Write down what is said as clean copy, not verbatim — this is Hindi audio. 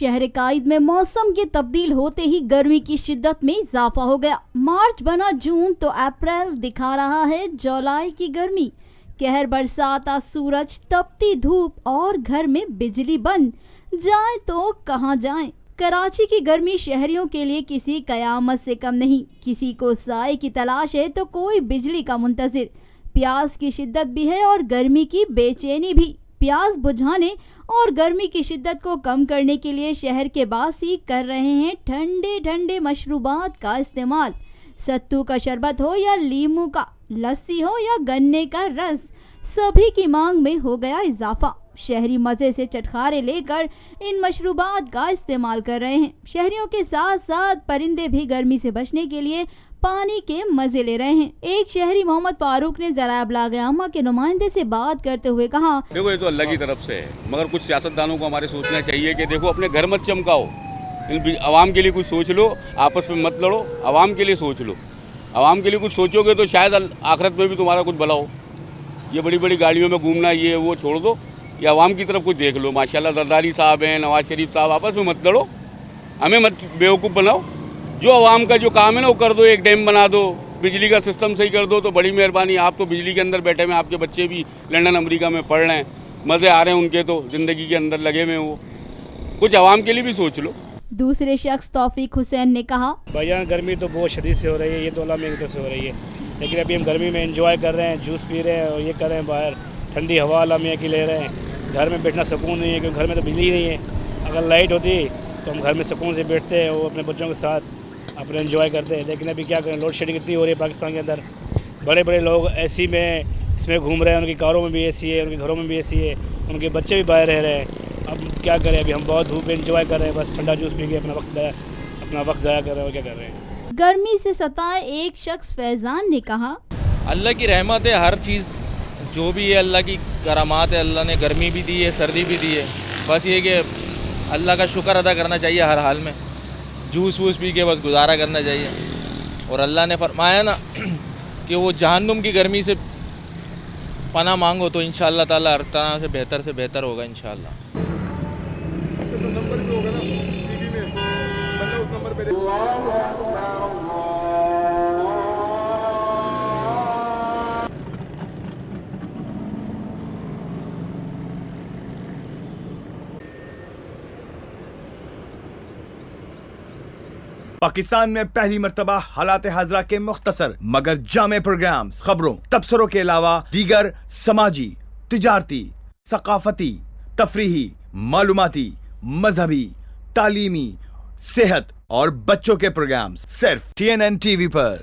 शहर कायद में मौसम के तब्दील होते ही गर्मी की शिद्दत में इजाफा हो गया। मार्च बना जून तो अप्रैल दिखा रहा है जुलाई की गर्मी। कहर बरसाता सूरज, तपती धूप और घर में बिजली बंद। जाए तो कहां जाएं? कराची की गर्मी शहरियों के लिए किसी कयामत से कम नहीं। किसी को साए की तलाश है तो कोई बिजली का मुंतजिर। प्यास की शिद्दत भी है और गर्मी की बेचैनी भी। प्यास बुझाने और गर्मी की शिद्दत को कम करने के लिए शहर के बासी कर रहे हैं ठंडे ठंडे मशरूबात का इस्तेमाल। सत्तू का शरबत हो या लीमू का, लस्सी हो या गन्ने का रस, सभी की मांग में हो गया इजाफा। शहरी मजे से चटखारे लेकर इन मशरूबात का इस्तेमाल कर रहे हैं। शहरियों के साथ साथ परिंदे भी गर्मी से बचने के लिए पानी के मजे ले रहे हैं। एक शहरी मोहम्मद फारूक ने ज़राए इब्लाग आमा के नुमाइंदे से बात करते हुए कहा, देखो ये तो अल्लाह की तरफ से है, मगर कुछ सियासतदानों को हमारे सोचना चाहिए कि देखो अपने घर मत चमकाओ, आवाम के लिए कुछ सोच लो, आपस में मत लड़ो, आवाम के लिए सोच लो। आवाम के लिए कुछ सोचोगे तो शायद आखिरत में भी तुम्हारा कुछ भला हो। ये बड़ी बड़ी गाड़ियों में घूमना ये वो छोड़ दो, ये आवाम की तरफ कुछ देख लो। माशाल्लाह जरदारी साहब हैं, नवाज शरीफ साहब, आपस में मत लड़ो, हमें मत बेवकूफ़ बनाओ। जो आवाम का जो काम है ना वो कर दो, एक डैम बना दो, बिजली का सिस्टम सही कर दो तो बड़ी मेहरबानी। आप तो बिजली के अंदर बैठे हुए, आपके बच्चे भी लंदन अमेरिका में पढ़ रहे हैं, मज़े आ रहे हैं उनके, तो ज़िंदगी के अंदर लगे हुए हैं वो। कुछ आवाम के लिए भी सोच लो। दूसरे शख्स तौफीक हुसैन ने कहा, भैया गर्मी तो बहुत शदीद से हो रही है, ये तो अल्लाह की तरफ से हो रही है, लेकिन अभी हम गर्मी में एंजॉय कर रहे हैं, जूस पी रहे हैं और ये कर रहे हैं, बाहर ठंडी हवा अल्लाह मियाँ की ले रहे हैं। घर में बैठना सुकून नहीं है क्योंकि घर में तो बिजली ही नहीं है। अगर लाइट होती तो हम घर में सुकून से बैठते हैं, वो अपने बच्चों के साथ अपने एंजॉय करते हैं। लेकिन अभी क्या करें, लोड शेडिंग इतनी हो रही है पाकिस्तान के अंदर। बड़े बड़े लोग एसी में इसमें घूम रहे हैं, उनकी कारों में भी एसी है, उनके घरों में भी एसी है, उनके बच्चे भी बाहर रह रहे हैं। अब क्या करें, अभी हम बहुत धूप एंजॉय कर रहे हैं, बस ठंडा जूस पी के अपना वक्त ज़ाया कर रहे हैं और क्या कर रहे हैं। गर्मी से सताए एक शख्स फैजान ने कहा, अल्लाह की रहमत है, हर चीज़ जो भी है अल्लाह की करामात है। अल्लाह ने गर्मी भी दी है, सर्दी भी दी है, बस ये कि अल्लाह का शुक्र अदा करना चाहिए हर हाल में। जूस वूस पी के बस गुजारा करना चाहिए। और अल्लाह ने फरमाया ना कि वो जहन्नुम की गर्मी से पनाह मांगो तो इंशाअल्लाह ताला हर तरह से बेहतर होगा इंशाअल्लाह। पाकिस्तान में पहली मर्तबा हालात हाजरा के मुख्तसर मगर जामे प्रोग्राम्स, खबरों, तबसरों के अलावा दीगर समाजी, तिजारती, सकाफती, तफरीही, मालूमाती, मजहबी, तालीमी, सेहत और बच्चों के प्रोग्राम्स सिर्फ TNN TV पर।